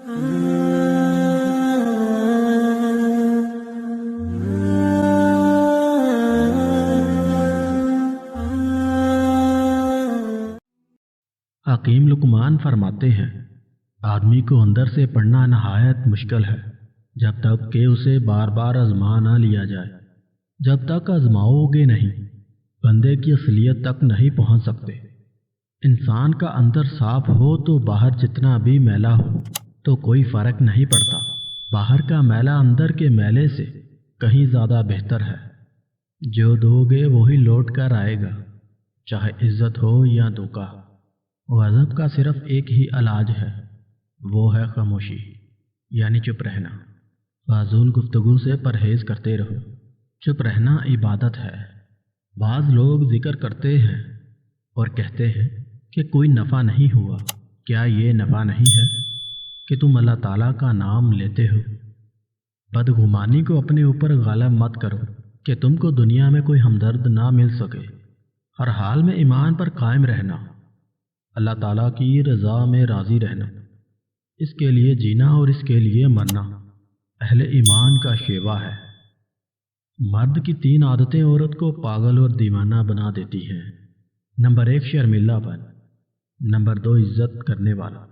حکیم لقمان فرماتے ہیں، آدمی کو اندر سے پڑھنا نہایت مشکل ہے جب تک کہ اسے بار بار آزما نہ لیا جائے۔ جب تک آزماؤ گے نہیں، بندے کی اصلیت تک نہیں پہنچ سکتے۔ انسان کا اندر صاف ہو تو باہر جتنا بھی میلا ہو تو کوئی فرق نہیں پڑتا۔ باہر کا میلا اندر کے میلے سے کہیں زیادہ بہتر ہے۔ جو دو گے وہی لوٹ کر آئے گا، چاہے عزت ہو یا دھوکہ۔ غضب کا صرف ایک ہی علاج ہے، وہ ہے خاموشی، یعنی چپ رہنا۔ فضول گفتگو سے پرہیز کرتے رہو۔ چپ رہنا عبادت ہے۔ بعض لوگ ذکر کرتے ہیں اور کہتے ہیں کہ کوئی نفع نہیں ہوا۔ کیا یہ نفع نہیں ہے کہ تم اللہ تعالیٰ کا نام لیتے ہو؟ بدگمانی کو اپنے اوپر غالب مت کرو کہ تم کو دنیا میں کوئی ہمدرد نہ مل سکے۔ ہر حال میں ایمان پر قائم رہنا، اللہ تعالیٰ کی رضا میں راضی رہنا، اس کے لیے جینا اور اس کے لیے مرنا اہل ایمان کا شیوا ہے۔ مرد کی 3 عادتیں عورت کو پاگل اور دیوانہ بنا دیتی ہیں۔ نمبر 1 شرمیلا پن، نمبر 2 عزت کرنے والا،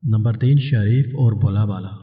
نمبر 3 شریف اور بھولا بالا۔